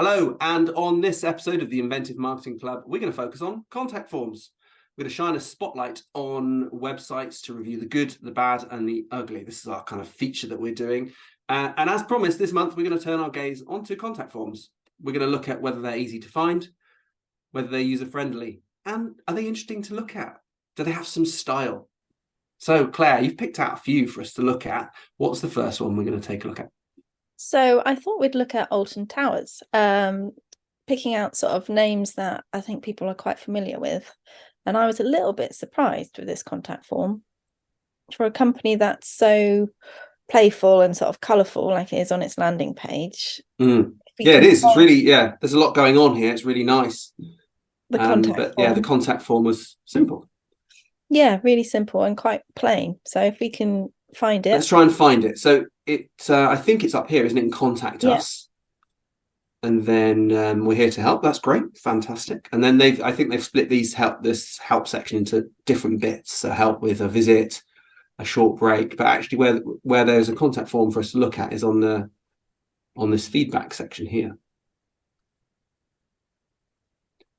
Hello, and on this episode of the Inventive Marketing Club, we're going to focus on contact forms. We're going to shine a spotlight on websites to review the good, the bad, and the ugly. This is our kind of feature that we're doing. And as promised, this month, we're going to turn our gaze onto contact forms. We're going to look at whether they're easy to find, whether they're user-friendly, and are they interesting to look at? Do they have some style? So, Claire, you've picked out a few for us to look at. What's the first one we're going to take a look at? So I thought we'd look at Alton Towers, picking out sort of names that I think people are quite familiar with. And I was a little bit surprised with this contact form for a company that's so playful and sort of colourful like it is on its landing page. Yeah, it is. It's really, there's a lot going on here. It's really nice. The contact form. The contact form was simple. Yeah, really simple and quite plain. So if we can find it. Let's try and find it. So I think it's up here, isn't it? In Contact Us. And then we're here to help. That's great. Fantastic. And then I think they've split this help section into different bits. So help with a visit, a short break. But actually where there's a contact form for us to look at is on this feedback section here.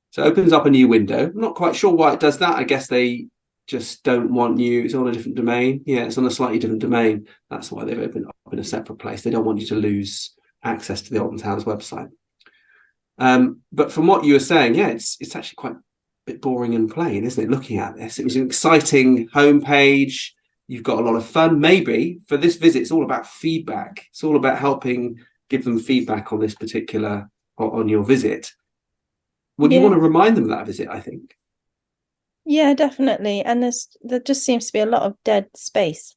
So it opens up a new window. I'm not quite sure why it does that. I guess they just don't want you. It's on a different domain. Yeah, it's on a slightly different domain. That's why they've opened up in a separate place. They don't want you to lose access to the Alton Towers website. But from what you were saying, it's actually quite a bit boring and plain, isn't it? Looking at this, it was an exciting homepage. You've got a lot of fun. Maybe for this visit, it's all about feedback. It's all about helping give them feedback on this particular on your visit. Would you want to remind them of that visit? I think. Yeah, definitely. And there just seems to be a lot of dead space,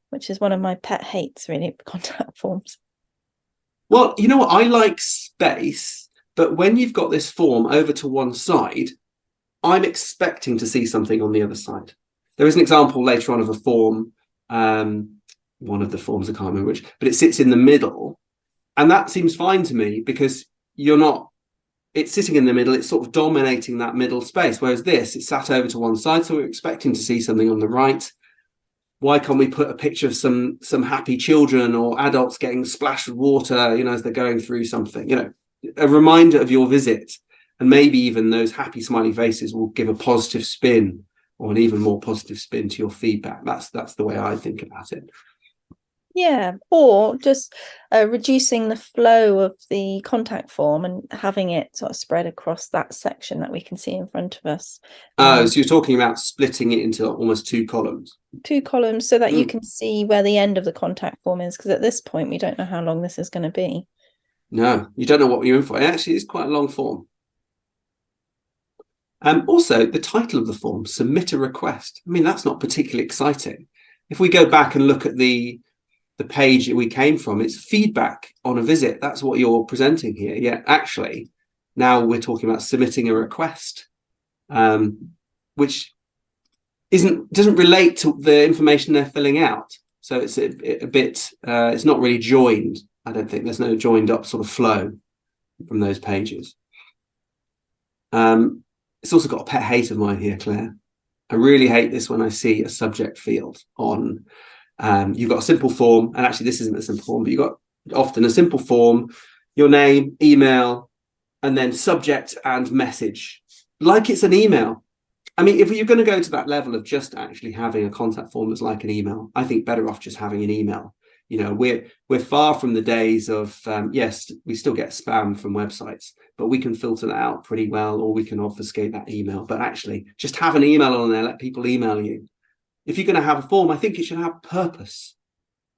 which is one of my pet hates, really, contact forms. Well, you know what? I like space, but when you've got this form over to one side, I'm expecting to see something on the other side. There is an example later on of a form, one of the forms, I can't remember which, but it sits in the middle. And that seems fine to me because it's sitting in the middle, it's sort of dominating that middle space. Whereas it's sat over to one side, so we're expecting to see something on the right. Why can't we put a picture of some happy children or adults getting splashed with water, as they're going through something, a reminder of your visit. And maybe even those happy smiley faces will give a positive spin or an even more positive spin to your feedback. That's the way I think about it. Yeah, or just reducing the flow of the contact form and having it sort of spread across that section that we can see in front of us. So you're talking about splitting it into almost two columns. Two columns so that you can see where the end of the contact form is, because at this point we don't know how long this is going to be. No, you don't know what you're in for. It actually is quite a long form. Also, the title of the form, Submit a Request. I mean, that's not particularly exciting. If we go back and look at the page that we came from, it's feedback on a visit. That's what you're presenting here. Yeah, actually, now we're talking about submitting a request, which doesn't relate to the information they're filling out. So it's a bit, it's not really joined. I don't think there's no joined up sort of flow from those pages. It's also got a pet hate of mine here, Claire. I really hate this when I see a subject field on. You've got a simple form, and actually this isn't a simple form, but you've got often a simple form, your name, email, and then subject and message, like it's an email. I mean, if you're going to go to that level of just actually having a contact form that's like an email, I think better off just having an email. We're far from the days of, yes, we still get spam from websites, but we can filter that out pretty well, or we can obfuscate that email. But actually, just have an email on there, let people email you. If you're going to have a form, I think it should have purpose.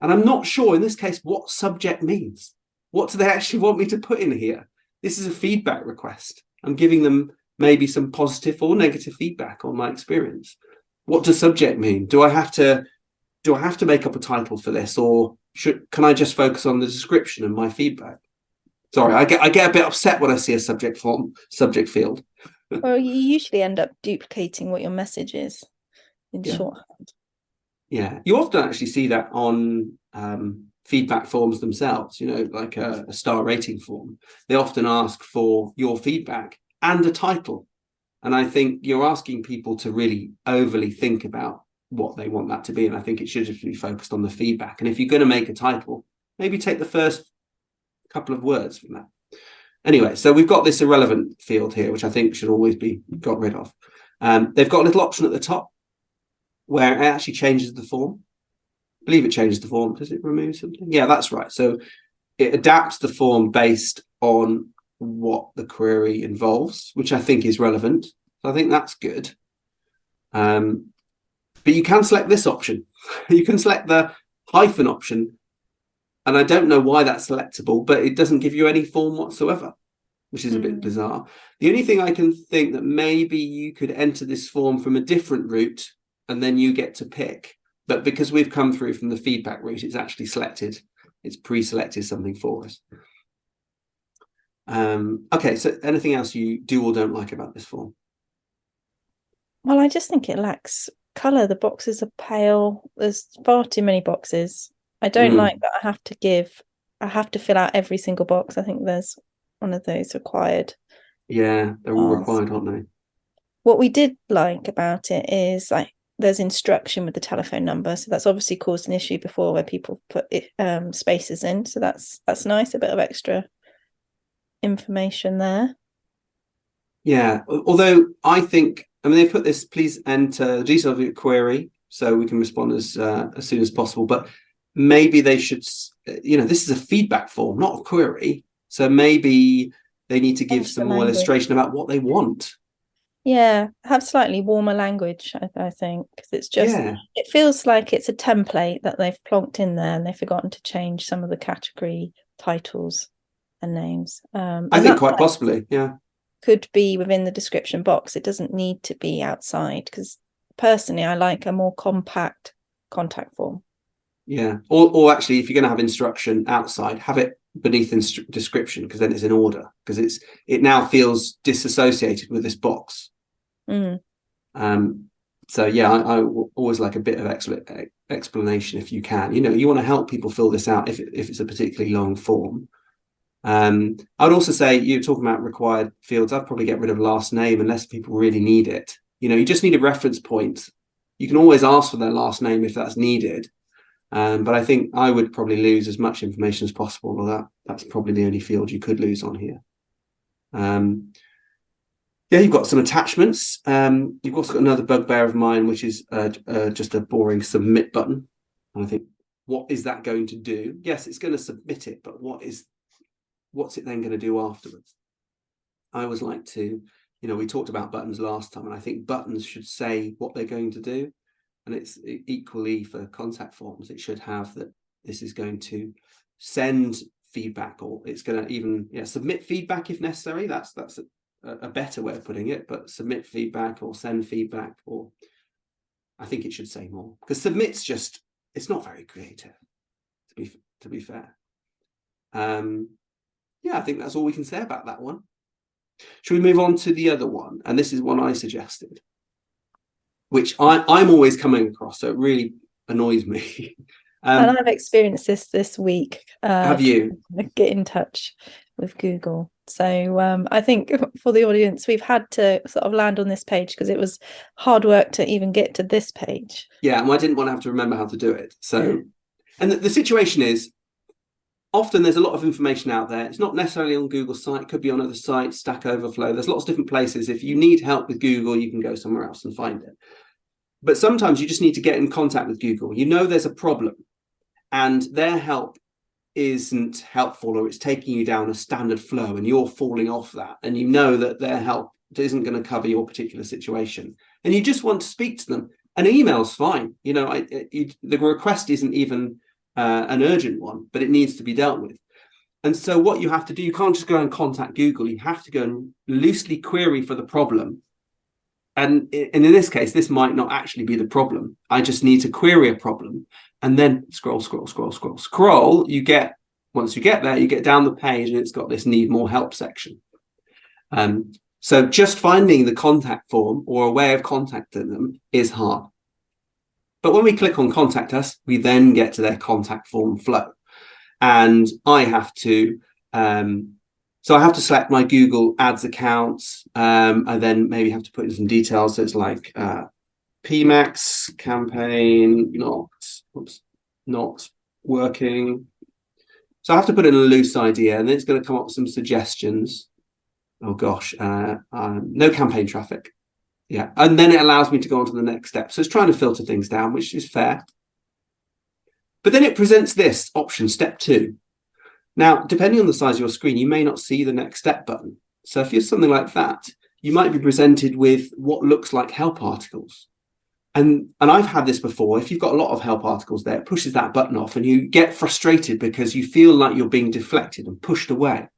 And I'm not sure in this case what subject means. What do they actually want me to put in here? This is a feedback request. I'm giving them maybe some positive or negative feedback on my experience. What does subject mean? Do I have to make up a title for this, or can I just focus on the description and my feedback? Sorry, I get a bit upset when I see a subject field. Well, you usually end up duplicating what your message is. In shorthand. Yeah, you often actually see that on feedback forms themselves, like a star rating form. They often ask for your feedback and a title. And I think you're asking people to really overly think about what they want that to be. And I think it should just be focused on the feedback. And if you're going to make a title, maybe take the first couple of words from that. Anyway, so we've got this irrelevant field here, which I think should always be got rid of. They've got a little option at the top where it actually changes the form. I believe it changes the form. Does it remove something? Yeah, that's right. So it adapts the form based on what the query involves, which I think is relevant. So I think that's good. But you can select this option. You can select the hyphen option. And I don't know why that's selectable, but it doesn't give you any form whatsoever, which is a bit bizarre. The only thing I can think that maybe you could enter this form from a different route and then you get to pick. But because we've come through from the feedback route, it's actually selected. It's pre-selected something for us. Okay, so anything else you do or don't like about this form? Well, I just think it lacks colour. The boxes are pale. There's far too many boxes. I don't like that I have to fill out every single box. I think there's one of those required. Yeah, they're all required, aren't they? What we did like about it is like there's instruction with the telephone number. So that's obviously caused an issue before where people put spaces in. So that's nice, a bit of extra information there. Yeah, although I think, I mean, they put this, please enter the details of your query so we can respond as soon as possible. But maybe they should, this is a feedback form, not a query. So maybe they need to give some more illustration about what they want. Yeah, have slightly warmer language, I think, because it's just, it feels like it's a template that they've plonked in there and they've forgotten to change some of the category titles and names. I think quite possibly, yeah. Could be within the description box. It doesn't need to be outside, because personally, I like a more compact contact form. Yeah, or actually, if you're going to have instruction outside, have it beneath description, because then it's in order, because it now feels disassociated with this box. So yeah, I always like a bit of explanation if you can. You want to help people fill this out if it's a particularly long form. I would also say, you're talking about required fields. I'd probably get rid of last name unless people really need it. You just need a reference point. You can always ask for their last name if that's needed. But I think I would probably lose as much information as possible, or that's probably the only field you could lose on here. Yeah, you've got some attachments. You've also got another bugbear of mine, which is just a boring submit button. And I think, what is that going to do? Yes, it's going to submit it, but what's it then going to do afterwards? I always like to, we talked about buttons last time, and I think buttons should say what they're going to do. And it's equally for contact forms. It should have that this is going to send feedback, or it's going to even submit feedback if necessary. That's a better way of putting it. But submit feedback or send feedback, or I think it should say more, because submit's just, it's not very creative, to be fair. Yeah, I think that's all we can say about that one. Should we move on to the other one? And this is one I suggested, which I'm always coming across, so it really annoys me. And I've experienced this week. Have you? Get in touch with Google. So I think for the audience, we've had to sort of land on this page because it was hard work to even get to this page. Yeah, and I didn't want to have to remember how to do it. So, and the situation is, often there's a lot of information out there. It's not necessarily on Google's site. It could be on other sites, Stack Overflow. There's lots of different places. If you need help with Google, you can go somewhere else and find it. But sometimes you just need to get in contact with Google. There's a problem and their help isn't helpful, or it's taking you down a standard flow and you're falling off that. And that their help isn't going to cover your particular situation. And you just want to speak to them. An email's fine. The request isn't even an urgent one, but it needs to be dealt with. And so what you have to do, you can't just go and contact Google. You have to go and loosely query for the problem. And in this case, this might not actually be the problem. I just need to query a problem and then scroll. Once you get there, you get down the page and it's got this need more help section. So just finding the contact form or a way of contacting them is hard. But when we click on contact us, we then get to their contact form flow. And I have to select my Google Ads accounts. I then maybe have to put in some details. So it's like PMAX campaign not working. So I have to put in a loose idea, and then it's going to come up with some suggestions. Oh gosh, no campaign traffic. Yeah, and then it allows me to go on to the next step. So it's trying to filter things down, which is fair. But then it presents this option, step 2. Now, depending on the size of your screen, you may not see the next step button. So if you're something like that, you might be presented with what looks like help articles. And I've had this before. If you've got a lot of help articles there, it pushes that button off and you get frustrated because you feel like you're being deflected and pushed away.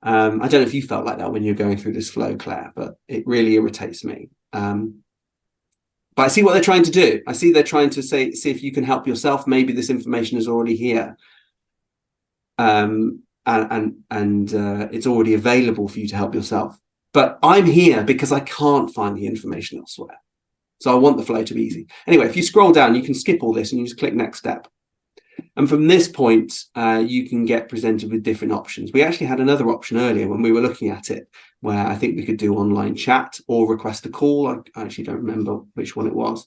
I don't know if you felt like that when you're going through this flow, Claire, but it really irritates me. But I see what they're trying to do. I see they're trying to see if you can help yourself. Maybe this information is already here. And it's already available for you to help yourself. But I'm here because I can't find the information elsewhere. So I want the flow to be easy. Anyway, if you scroll down, you can skip all this and you just click next step. And from this point, you can get presented with different options. We actually had another option earlier when we were looking at it, where I think we could do online chat or request a call. I actually don't remember which one it was.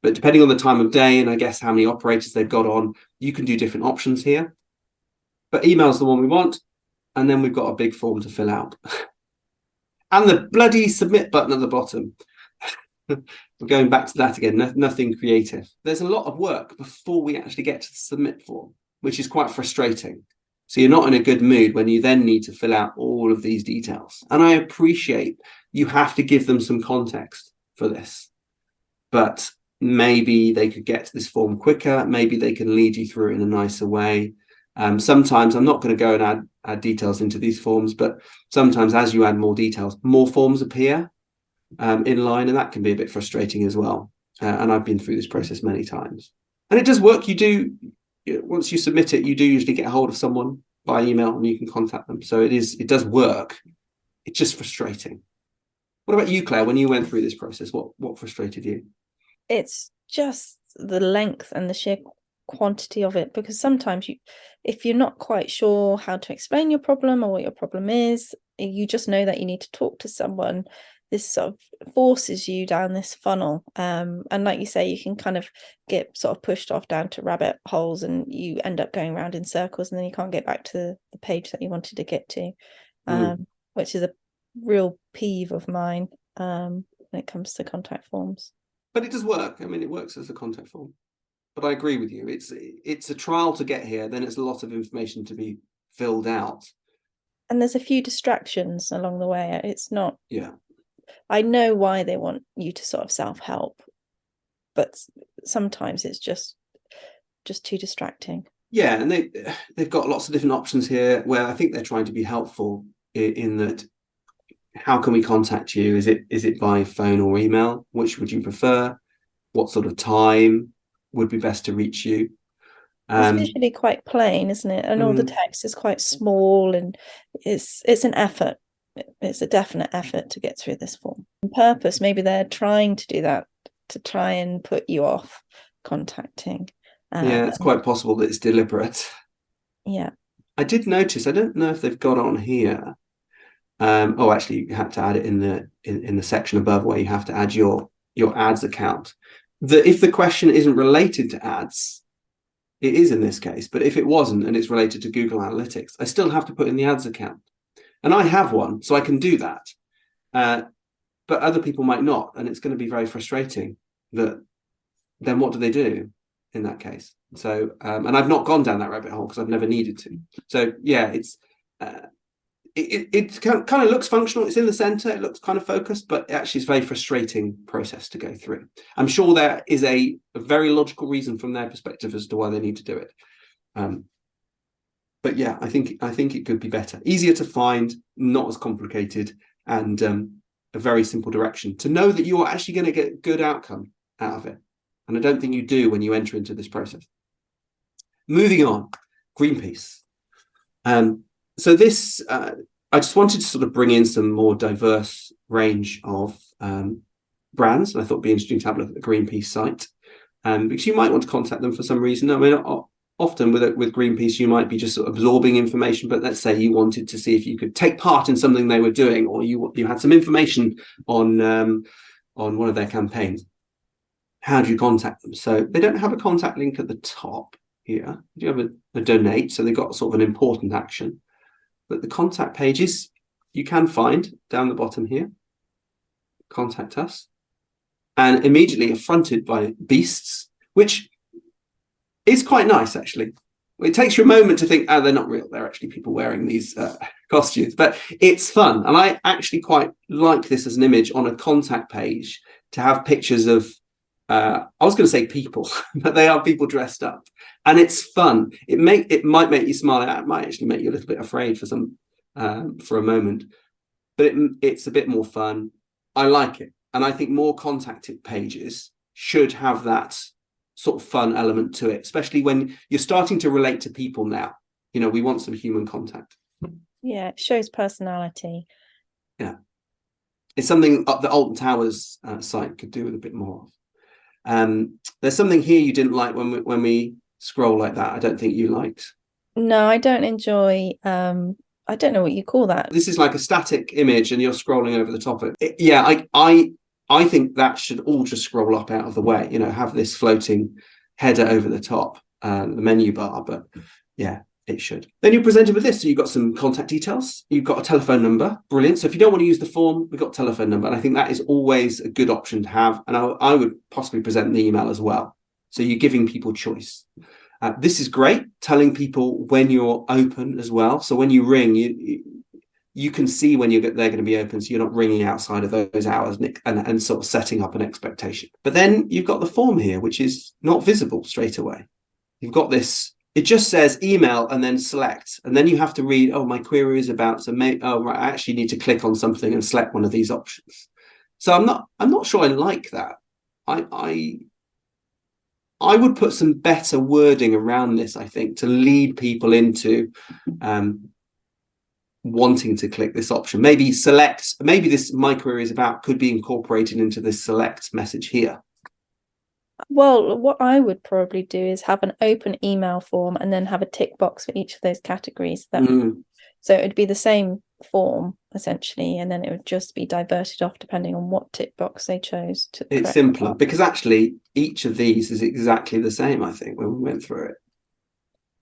But depending on the time of day and I guess how many operators they've got on, you can do different options here. But email is the one we want. And then we've got a big form to fill out. And the bloody submit button at the bottom. We're going back to that again, nothing creative. There's a lot of work before we actually get to the submit form, which is quite frustrating. So you're not in a good mood when you then need to fill out all of these details. And I appreciate you have to give them some context for this, but maybe they could get to this form quicker. Maybe they can lead you through it in a nicer way. Sometimes I'm not going to go and add details into these forms, but sometimes as you add more details, more forms appear in line, and that can be a bit frustrating as well. And I've been through this process many times, and it does work. Once you submit it, you do usually get a hold of someone by email and you can contact them. So it does work. It's just frustrating. What about you, Claire? When you went through this process, what frustrated you? It's just the length and the sheer quantity of it, because sometimes if you're not quite sure how to explain your problem or what your problem is, you just know that you need to talk to someone. This sort of forces you down this funnel, and like you say, you can kind of get sort of pushed off down to rabbit holes and you end up going around in circles, and then you can't get back to the page that you wanted to get to, which is a real peeve of mine when it comes to contact forms. But it does work. I mean, it works as a contact form. But I agree with you. It's a trial to get here. Then it's a lot of information to be filled out. And there's a few distractions along the way. It's not... Yeah. I know why they want you to sort of self-help, but sometimes it's just too distracting. Yeah, and they've got lots of different options here where I think they're trying to be helpful in that. How can we contact you? Is it by phone or email? Which would you prefer? What sort of time would be best to reach you? It's visually quite plain, isn't it? And all the text is quite small, and it's an effort. It's a definite effort to get through this form. On purpose, maybe they're trying to do that to try and put you off contacting. Yeah, it's quite possible that it's deliberate. Yeah. I did notice, I don't know if they've got on here. Actually, you have to add it in the section above where you have to add your ads account. If the question isn't related to ads, it is in this case, but if it wasn't and it's related to Google Analytics, I still have to put in the ads account. And I have one, so I can do that. But other people might not, and it's going to be very frustrating. Then what do they do in that case? So, and I've not gone down that rabbit hole because I've never needed to. So yeah, it kind of looks functional. It's in the center. It looks kind of focused, but actually it's a very frustrating process to go through. I'm sure there is a very logical reason from their perspective as to why they need to do it. But yeah, I think it could be better, easier to find, not as complicated, and a very simple direction to know that you are actually going to get a good outcome out of it. And I don't think you do when you enter into this process. Moving on, Greenpeace. So this, I just wanted to sort of bring in some more diverse range of brands. And I thought it'd be interesting to have a look at the Greenpeace site, because you might want to contact them for some reason. I mean, often with Greenpeace, you might be just sort of absorbing information, but let's say you wanted to see if you could take part in something they were doing, or you had some information on one of their campaigns. How do you contact them? So they don't have a contact link at the top here. You have a donate, so they've got sort of an important action. But the contact pages you can find down the bottom here. Contact us. And immediately you're fronted by beasts, which is quite nice, actually. It takes you a moment to think, oh, they're not real. They're actually people wearing these costumes. But it's fun. And I actually quite like this as an image on a contact page to have pictures of, I was going to say people, but they are people dressed up. And it's fun. It might make you smile. It might actually make you a little bit afraid for a moment. But it's a bit more fun. I like it. And I think more contacted pages should have that sort of fun element to it, especially when you're starting to relate to people now. You know, we want some human contact. Yeah, it shows personality. Yeah. It's something the Alton Towers site could do with a bit more of. There's something here you didn't like when we scroll like that. I don't think you liked. No, I don't enjoy I don't know what you call that. This is like a static image and you're scrolling over the top of it. Yeah, I think that should all just scroll up out of the way, you know, have this floating header over the top, the menu bar, but yeah, it should. Then you're presented with this. So you've got some contact details. You've got a telephone number. Brilliant. So if you don't want to use the form, we've got a telephone number. And I think that is always a good option to have. And I would possibly present the email as well. So you're giving people choice. This is great, telling people when you're open as well. So when you ring, you can see when they're going to be open, so you're not ringing outside of those hours and sort of setting up an expectation. But then you've got the form here, which is not visible straight away. You've got this, it just says email and then select. And then you have to read, oh, my query is about, so right, I actually need to click on something and select one of these options. So I'm not sure I like that. I would put some better wording around this, I think, to lead people into wanting to click this option. Maybe this my query is about could be incorporated into this select message here. Well, what I would probably do is have an open email form and then have a tick box for each of those categories. So it would be the same form essentially, and then it would just be diverted off depending on what tick box they chose to. It's simpler because actually each of these is exactly the same. I think when we went through it,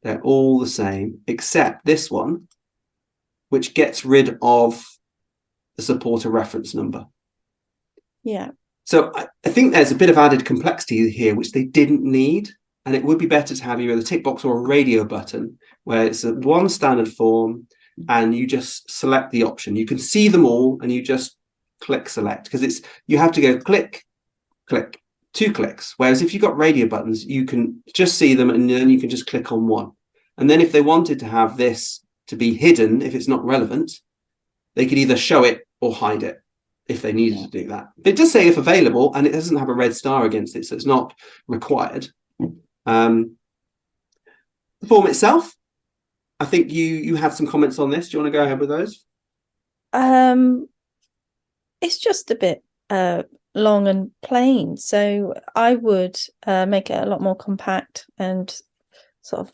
they're all the same except this one, which gets rid of the supporter reference number. Yeah. So I think there's a bit of added complexity here, which they didn't need. And it would be better to have either a tick box or a radio button where it's one standard form and you just select the option. You can see them all and you just click select because you have to go click, click, 2 clicks. Whereas if you've got radio buttons, you can just see them and then you can just click on one. And then if they wanted to have this to be hidden, if it's not relevant, they could either show it or hide it if they needed to do that. It does say if available, and it doesn't have a red star against it, so it's not required. The form itself, I think you had some comments on this. Do you want to go ahead with those? It's just a bit long and plain, so I would make it a lot more compact, and sort of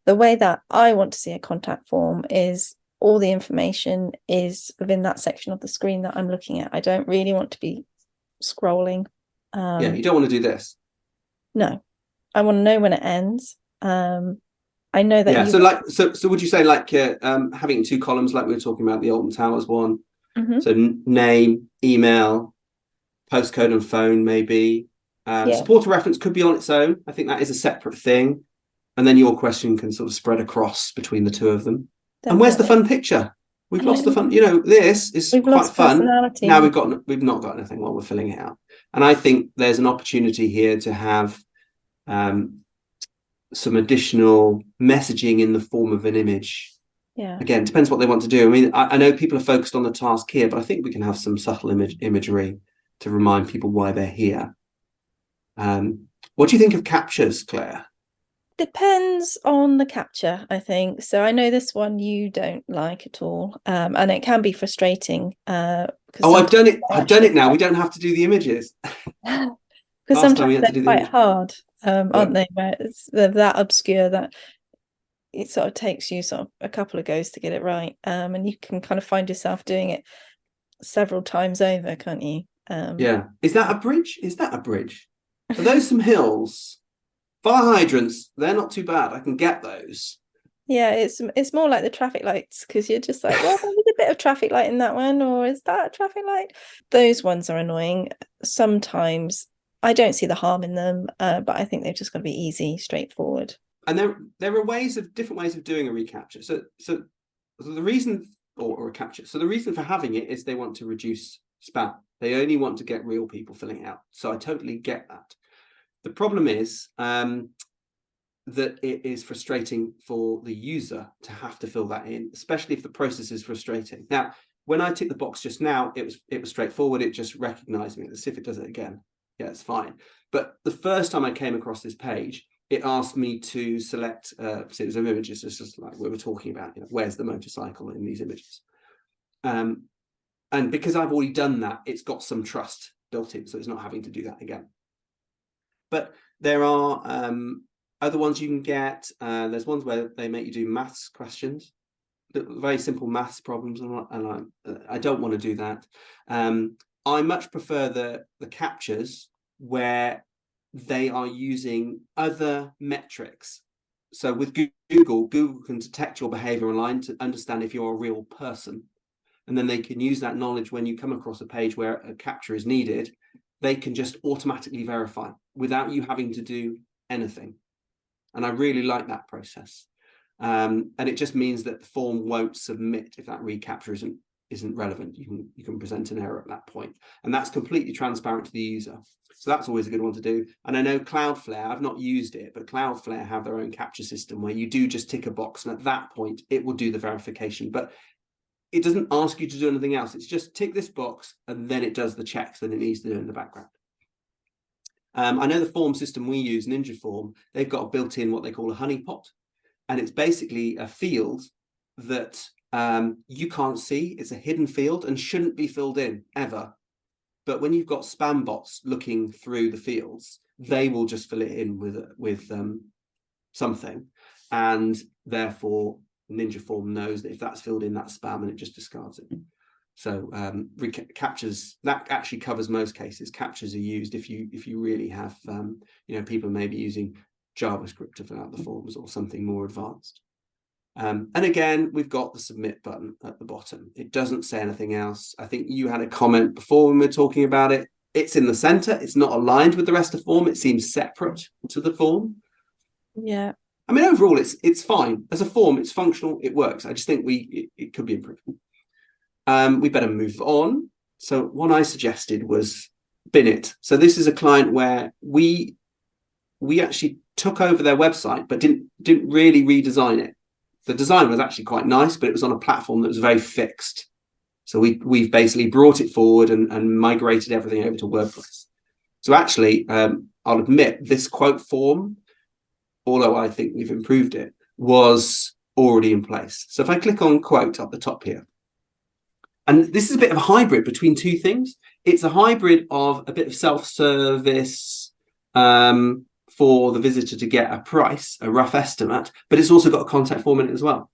the way that I want to see a contact form is all the information is within that section of the screen that I'm looking at. I don't really want to be scrolling. Yeah, you don't want to do this. No, I want to know when it ends. I know that. Yeah. So would you say like having 2 columns, like we were talking about the Alton Towers one? Mm-hmm. So name, email, postcode, and phone, maybe. Supporter reference could be on its own. I think that is a separate thing, and then your question can sort of spread across between the 2 of them. Definitely. And where's the fun picture? We've lost the fun. You know, this is quite fun. Now we've not got anything while we're filling it out. And I think there's an opportunity here to have some additional messaging in the form of an image. Yeah. Again, depends what they want to do. I mean, I know people are focused on the task here, but I think we can have some subtle imagery to remind people why they're here. What do you think of captures, Claire? Depends on the capture, I think. So I know this one you don't like at all, and it can be frustrating. I've done it now. We don't have to do the images. Because sometimes they're quite hard, aren't they? Where they're that obscure that it sort of takes you sort of a couple of goes to get it right, and you can kind of find yourself doing it several times over, can't you? Yeah. Is that a bridge? Are those some hills? Fire hydrants, they're not too bad. I can get those. Yeah, it's more like the traffic lights, because you're just like, well, there was a bit of traffic light in that one, or is that a traffic light? Those ones are annoying. Sometimes I don't see the harm in them, but I think they've just got to be easy, straightforward. And there are different ways of doing a recapture. So the reason, or a capture. So the reason for having it is they want to reduce spam. They only want to get real people filling it out. So I totally get that. The problem is that it is frustrating for the user to have to fill that in, especially if the process is frustrating. Now, when I ticked the box just now, it was straightforward. It just recognized me. Let's see if it does it again. Yeah, it's fine. But the first time I came across this page, it asked me to select a series of images. It's just like we were talking about, where's the motorcycle in these images? And because I've already done that, it's got some trust built in, so it's not having to do that again. But there are other ones you can get. There's ones where they make you do maths questions, very simple maths problems, and I don't want to do that. I much prefer the captures where they are using other metrics. So with Google can detect your behavior online to understand if you're a real person. And then they can use that knowledge when you come across a page where a capture is needed. They can just automatically verify without you having to do anything. And I really like that process. And it just means that the form won't submit if that recapture isn't relevant. You can present an error at that point, and that's completely transparent to the user. So that's always a good one to do. And I know Cloudflare, I've not used it, but Cloudflare have their own capture system where you do just tick a box, and at that point it will do the verification, but it doesn't ask you to do anything else. It's just tick this box and then it does the checks that it needs to do in the background. I know the form system we use, Ninja Form, they've got a built-in what they call a honeypot, and it's basically a field that you can't see. It's a hidden field and shouldn't be filled in ever. But when you've got spam bots looking through the fields, they will just fill it in with something, and therefore Ninja Form knows that if that's filled in, that's spam, and it just discards it. So captures, that actually covers most cases. Captures are used if you really have people maybe using JavaScript to fill out the forms or something more advanced. And again, we've got the submit button at the bottom. It doesn't say anything else. I think you had a comment before when we were talking about it. It's in the center. It's not aligned with the rest of the form. It seems separate to the form. Yeah. I mean, overall, it's fine. As a form, it's functional. It works. I just think it could be improved. We better move on. So one I suggested was Binnit. So this is a client where we actually took over their website, but didn't really redesign it. The design was actually quite nice, but it was on a platform that was very fixed. So we've basically brought it forward and migrated everything over to WordPress. So actually, I'll admit this quote form, although I think we've improved it, was already in place. So if I click on quote up the top here, and this is a bit of a hybrid between two things. It's a hybrid of a bit of self-service for the visitor to get a price, a rough estimate, but it's also got a contact form in it as well.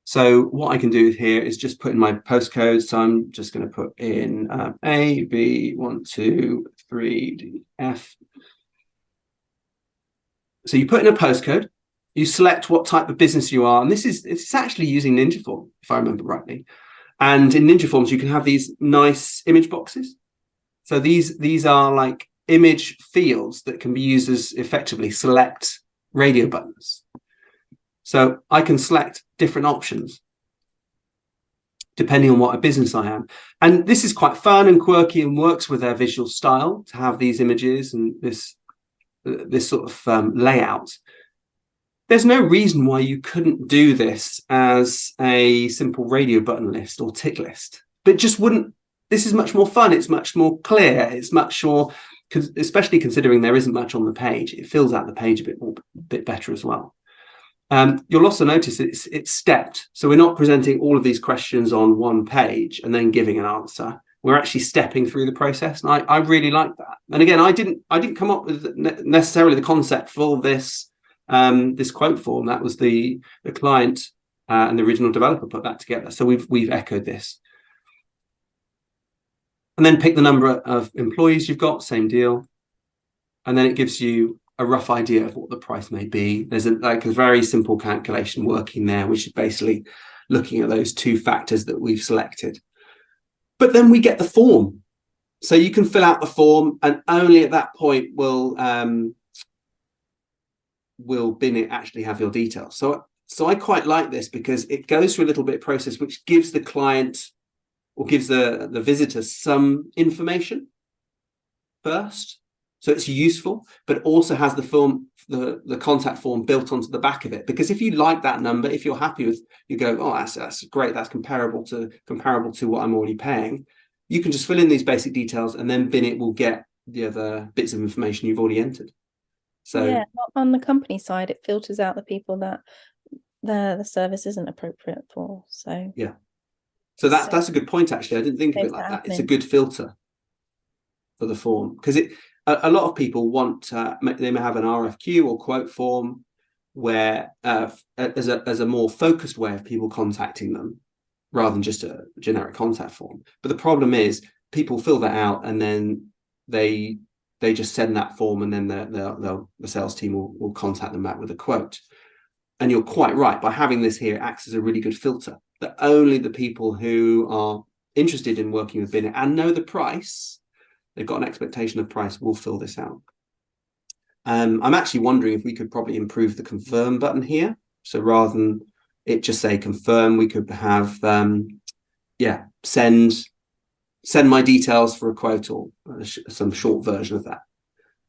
So what I can do here is just put in my postcode. So I'm just going to put in A, B, 1, 2, 3, D, F. So you put in a postcode, you select what type of business you are, and it's actually using Ninja Form, if I remember rightly. And in Ninja Forms, you can have these nice image boxes. So these are like image fields that can be used as effectively select radio buttons. So I can select different options depending on what a business I am. And this is quite fun and quirky and works with their visual style to have these images and this sort of layout. There's no reason why you couldn't do this as a simple radio button list or tick list, but just wouldn't. This is much more fun. It's much more clear. It's much more, especially considering there isn't much on the page. It fills out the page a bit better as well. You'll also notice it's stepped. So we're not presenting all of these questions on one page and then giving an answer. We're actually stepping through the process, and I really like that. And again, I didn't come up with necessarily the concept for this quote form. That was the client and the original developer put that together. So we've echoed this. And then pick the number of employees you've got, same deal. and then it gives you a rough idea of what the price may be. There's a very simple calculation working there, which is basically looking at those two factors that we've selected. But then we get the form. So you can fill out the form, and only at that point will Binnit actually have your details. So I quite like this because it goes through a little bit of process which gives the client or gives the visitor some information first. So it's useful, but also has the form, the contact form built onto the back of it. Because if you like that number, if you're happy with, you go, oh, that's great, that's comparable to what I'm already paying. You can just fill in these basic details, and then Binnit will get the other bits of information you've already entered. So yeah, on the company side, it filters out the people that the service isn't appropriate for. So yeah, so that's a good point. Actually, I didn't think of it like that. It's a good filter for the form, because a lot of people want they may have an RFQ or quote form where as a more focused way of people contacting them rather than just a generic contact form. But the problem is people fill that out and then they just send that form, and then the sales team will contact them back with a quote. And you're quite right, by having this here, it acts as a really good filter, that only the people who are interested in working with Binnit and know the price, they've got an expectation of price, will fill this out. I'm actually wondering if we could probably improve the confirm button here. So rather than it just say confirm, we could have send my details for a quote, or some short version of that,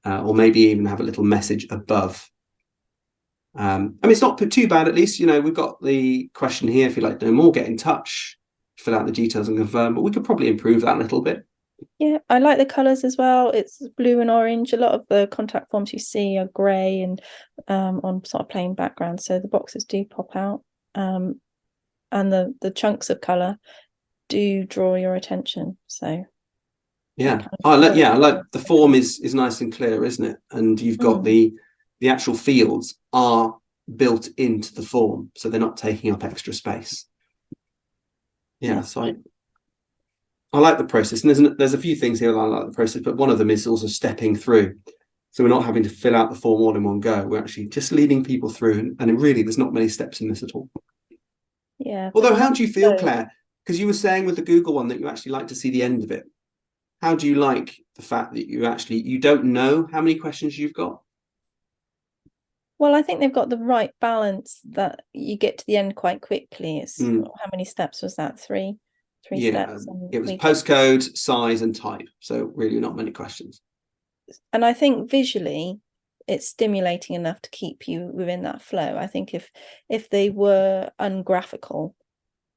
or maybe even have a little message above. I mean, it's not too bad. At least, we've got the question here, if you'd like to know more, get in touch, fill out the details and confirm, but we could probably improve that a little bit. Yeah, I like the colours as well. It's blue and orange. A lot of the contact forms you see are grey and on sort of plain background, so the boxes do pop out, and the chunks of colour do draw your attention. So yeah, I like the form is nice and clear, isn't it? And you've got the actual fields are built into the form, so they're not taking up extra space. So I like the process, and there's a few things here I like the process, but one of them is also stepping through. So we're not having to fill out the form all in one go. We're actually just leading people through, and really there's not many steps in this at all. Yeah. Although, how do you feel, Claire? Because you were saying with the Google one that you actually like to see the end of it. How do you like the fact that you don't know how many questions you've got? Well, I think they've got the right balance that you get to the end quite quickly. It's how many steps was that? Three steps. It was postcode, size, and type. So really not many questions. And I think visually it's stimulating enough to keep you within that flow. I think if they were ungraphical,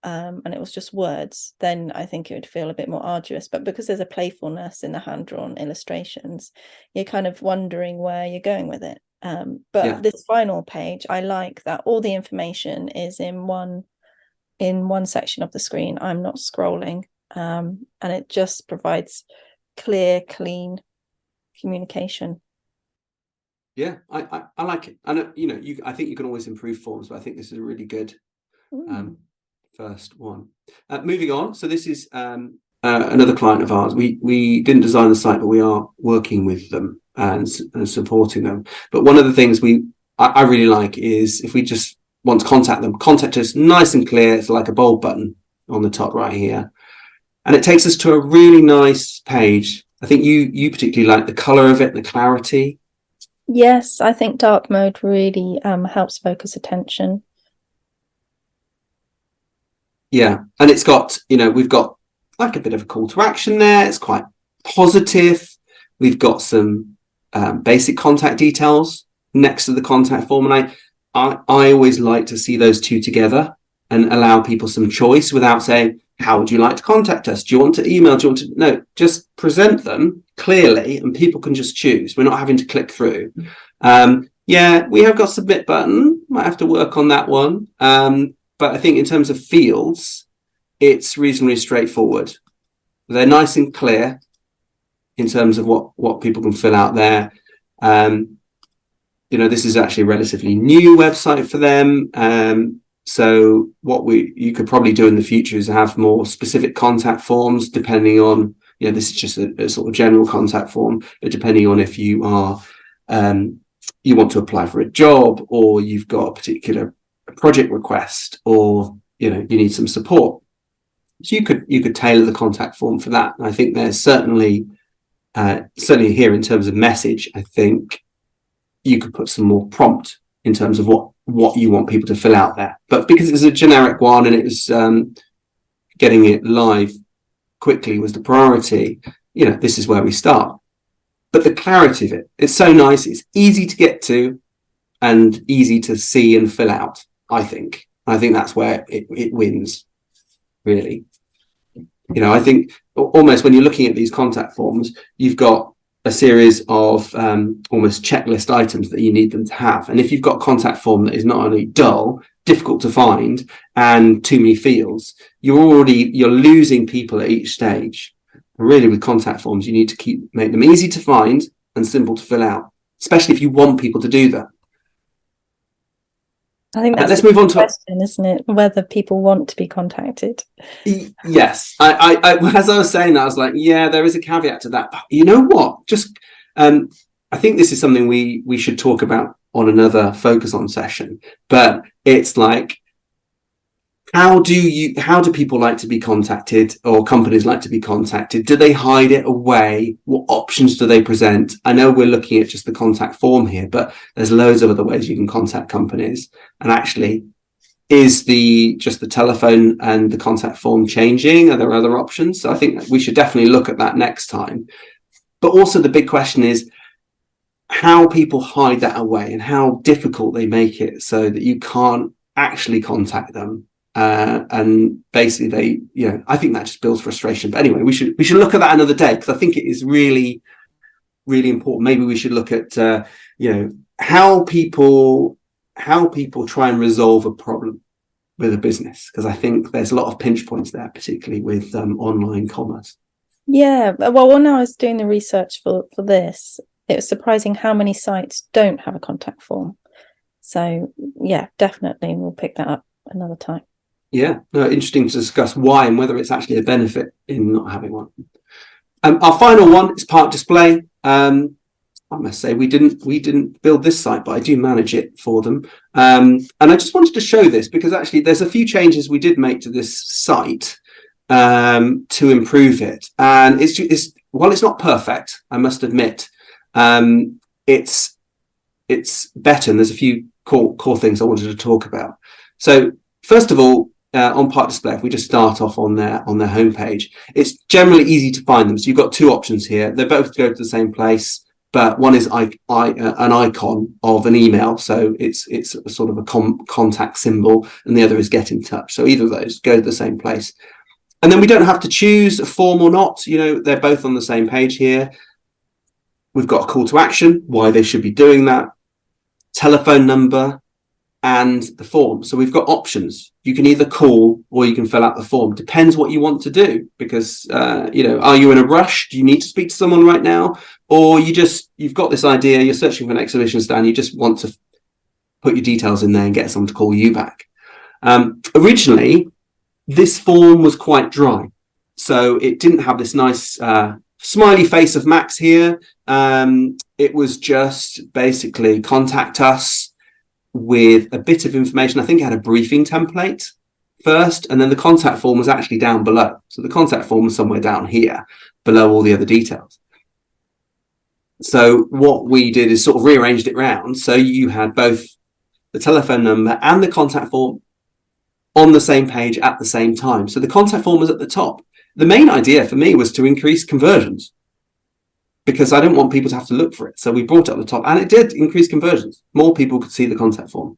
and it was just words, then I think it would feel a bit more arduous. But because there's a playfulness in the hand-drawn illustrations, you're kind of wondering where you're going with it. This final page, I like that all the information is in one section of the screen. I'm not scrolling, and it just provides clear, clean communication. Yeah, I like it. And I think you can always improve forms, but I think this is a really good first one. Moving on, so this is another client of ours. We didn't design the site, but we are working with them and supporting them. But one of the things I really like is, if we just want to contact them, contact us nice and clear. It's like a bold button on the top right here, and it takes us to a really nice page. I think you particularly like the color of it, the clarity. Yes, I think dark mode really helps focus attention. Yeah, and it's got, we've got like a bit of a call to action there. It's quite positive. We've got some basic contact details next to the contact form, and I always like to see those two together and allow people some choice without saying, how would you like to contact us? Do you want to email? Do you want to? No, just present them clearly and people can just choose. We're not having to click through. We have got submit button. Might have to work on that one. But I think in terms of fields, it's reasonably straightforward. They're nice and clear in terms of what people can fill out there. This is actually a relatively new website for them. So what you could probably do in the future is have more specific contact forms depending on this is just a sort of general contact form, but depending on if you are you want to apply for a job, or you've got a particular project request, or you need some support, so you could tailor the contact form for that. And I think there's certainly here in terms of message, I think you could put some more prompt in terms of what you want people to fill out there. But because it's a generic one and it was getting it live quickly was the priority, this is where we start. But the clarity of it, it's so nice. It's easy to get to and easy to see and fill out, I think. I think that's where it wins, really. I think almost when you're looking at these contact forms, you've got a series of almost checklist items that you need them to have. And if you've got a contact form that is not only dull, difficult to find, and too many fields, you're losing people at each stage. And really, with contact forms, you need to make them easy to find and simple to fill out, especially if you want people to do that. I think that's let's move on to question, isn't it? Whether people want to be contacted. Yes, I as I was saying that, I was like, yeah, there is a caveat to that. But you know what? Just I think this is something we should talk about on another Focus On session. But it's like, how do people like to be contacted, or companies like to be contacted? Do they hide it away? What options do they present? I know we're looking at just the contact form here, but there's loads of other ways you can contact companies. And actually, is just the telephone and the contact form changing? Are there other options? So I think we should definitely look at that next time. But also the big question is how people hide that away and how difficult they make it so that you can't actually contact them. And basically I think that just builds frustration. But anyway, we should look at that another day, because I think it is really, really important. Maybe we should look at how people try and resolve a problem with a business, because I think there's a lot of pinch points there, particularly with online commerce. Yeah, well, when I was doing the research for this, it was surprising how many sites don't have a contact form. So yeah, definitely we'll pick that up another time. Yeah, no, interesting to discuss why and whether it's actually a benefit in not having one. Our final one is Part Display. I must say we didn't build this site, but I do manage it for them. And I just wanted to show this because actually there's a few changes we did make to this site to improve it. And while it's not perfect, I must admit, it's better. And there's a few core things I wanted to talk about. So first of all, on Part Display, if we just start off on their homepage, it's generally easy to find them. So you've got two options here. They both go to the same place, but one is an icon of an email, so it's a sort of a contact symbol, and the other is Get in Touch. So either of those go to the same place. And then we don't have to choose a form or not. They're both on the same page here. We've got a call to action, why they should be doing that, telephone number, and the form. So we've got options. You can either call or you can fill out the form. Depends what you want to do, because are you in a rush? Do you need to speak to someone right now? Or you've got this idea, you're searching for an exhibition stand, you just want to put your details in there and get someone to call you back. Originally, this form was quite dry. So it didn't have this nice smiley face of Max here. It was just basically contact us with a bit of information. I think it had a briefing template first, and then the contact form was actually down below. So the contact form was somewhere down here below all the other details. So what we did is sort of rearranged it round. So you had both the telephone number and the contact form on the same page at the same time. So the contact form was at the top. The main idea for me was to increase conversions, because I didn't want people to have to look for it. So we brought it up the top, and it did increase conversions. More people could see the contact form.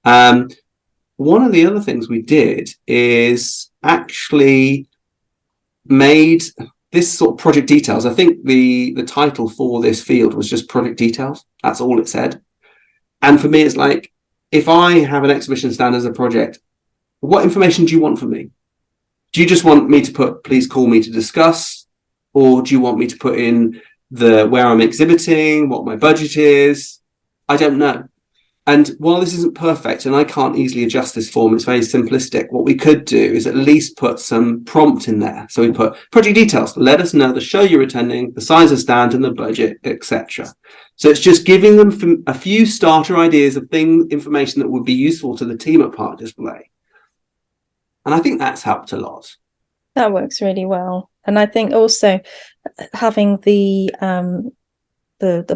One of the other things we did is actually made this sort of project details. I think the title for this field was just project details. That's all it said. And for me, it's like, if I have an exhibition stand as a project, what information do you want from me? Do you just want me to put, please call me to discuss? Or do you want me to put in where I'm exhibiting, what my budget is? I don't know. And while this isn't perfect, and I can't easily adjust this form, it's very simplistic, what we could do is at least put some prompt in there. So we put project details, let us know the show you're attending, the size of stand and the budget, etc. So it's just giving them a few starter ideas of information that would be useful to the team at Park Display. And I think that's helped a lot. That works really well. And I think also having the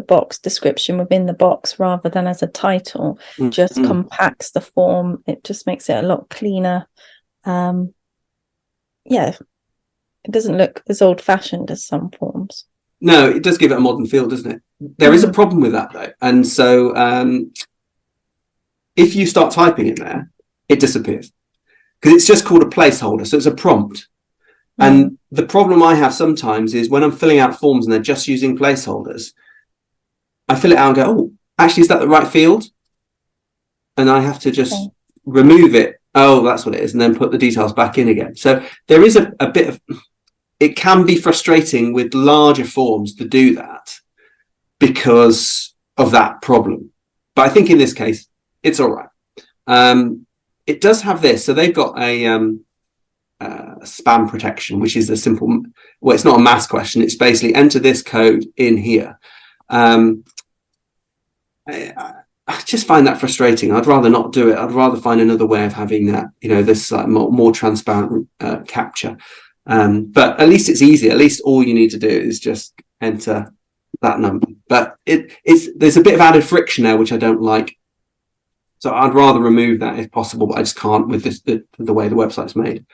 box description within the box rather than as a title just compacts the form. It just makes it a lot cleaner. It doesn't look as old-fashioned as some forms. No, it does give it a modern feel, doesn't it? There is a problem with that though, and so if you start typing in there, it disappears because it's just called a placeholder, so it's a prompt. And the problem I have sometimes is when I'm filling out forms and they're just using placeholders, I fill it out and go, oh, actually, is that the right field? And I have to just remove it. Oh, that's what it is. And then put the details back in again. So there is a bit of, it can be frustrating with larger forms to do that because of that problem. But I think in this case, it's all right. It does have this. So they've got a spam protection, which is a simple, well, it's not a math question. It's basically enter this code in here. I just find that frustrating. I'd rather not do it. I'd rather find another way of having that, this more transparent capture. But at least it's easy. At least all you need to do is just enter that number. But there's a bit of added friction there, which I don't like. So I'd rather remove that if possible, but I just can't with the way the website's made.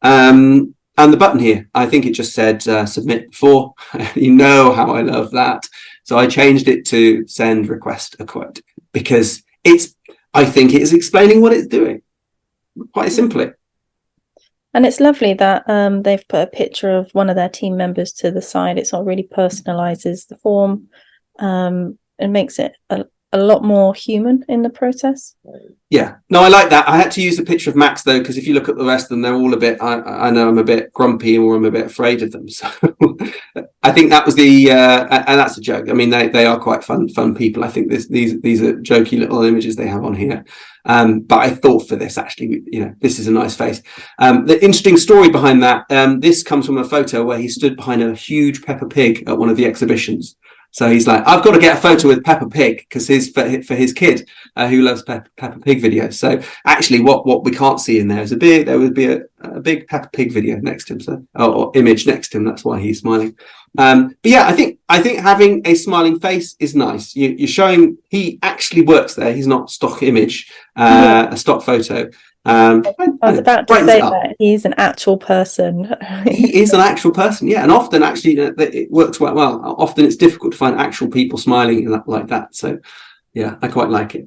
And the button here, I think it just said submit before. You know how I love that. So I changed it to send request a quote because I think it is explaining what it's doing quite simply. And it's lovely that they've put a picture of one of their team members to the side. It sort of really personalizes the form and makes it a lot more human in the process. Yeah, no, I like that. I had to use a picture of Max though, because if you look at the rest of them, they're all a bit, I know I'm a bit grumpy or I'm a bit afraid of them. So I think that was and that's a joke. I mean, they are quite fun people. I think these are jokey little images they have on here. But I thought for this, actually, this is a nice face. The interesting story behind that, this comes from a photo where he stood behind a huge Peppa Pig at one of the exhibitions. So he's like, I've got to get a photo with Peppa Pig because for his kid who loves Peppa Pig videos. So actually, what we can't see in there is there would be a big Peppa Pig video next to him, so or image next to him. That's why he's smiling. But yeah, I think having a smiling face is nice. You're showing he actually works there. He's not stock image, a stock photo. I was about to say that he's an actual person. He is an actual person, yeah. And often, actually, it works quite well. Often, it's difficult to find actual people smiling like that. So, yeah, I quite like it.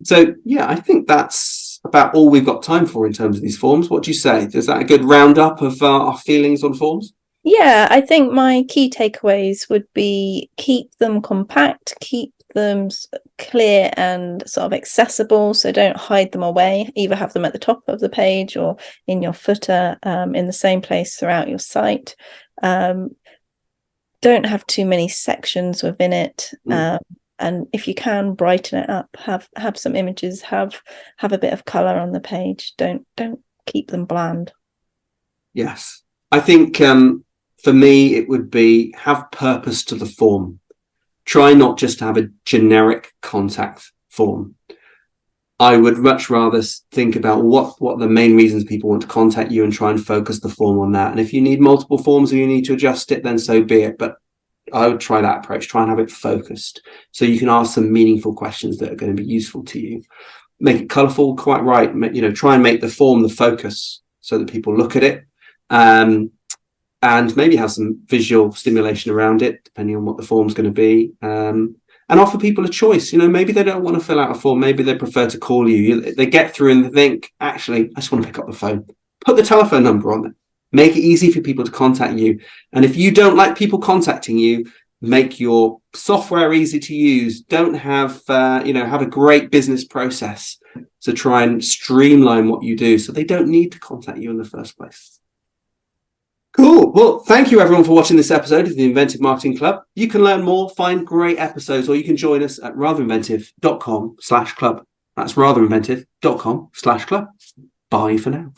So, yeah, I think that's about all we've got time for in terms of these forms. What do you say? Is that a good roundup of our feelings on forms? Yeah, I think my key takeaways would be keep them compact, keep them clear and sort of accessible, so don't hide them away. Either have them at the top of the page or in your footer, in the same place throughout your site. Don't have too many sections within it, and if you can, brighten it up. Have some images. Have a bit of color on the page. Don't keep them bland. Yes, I think for me it would be have purpose to the form. Try not just to have a generic contact form. I would much rather think about what are the main reasons people want to contact you and try and focus the form on that. And if you need multiple forms or you need to adjust it, then so be it. But I would try that approach, try and have it focused so you can ask some meaningful questions that are going to be useful to you. Make it colourful, quite right. Try and make the form the focus so that people look at it. And maybe have some visual stimulation around it, depending on what the form's going to be. And offer people a choice. Maybe they don't want to fill out a form. Maybe they prefer to call you. They get through and think, actually, I just want to pick up the phone. Put the telephone number on it. Make it easy for people to contact you. And if you don't like people contacting you, make your software easy to use. Don't have a great business process. So try and streamline what you do so they don't need to contact you in the first place. Cool. Well, thank you everyone for watching this episode of the Inventive Marketing Club. You can learn more, find great episodes, or you can join us at ratherinventive.com/club. That's ratherinventive.com/club. Bye for now.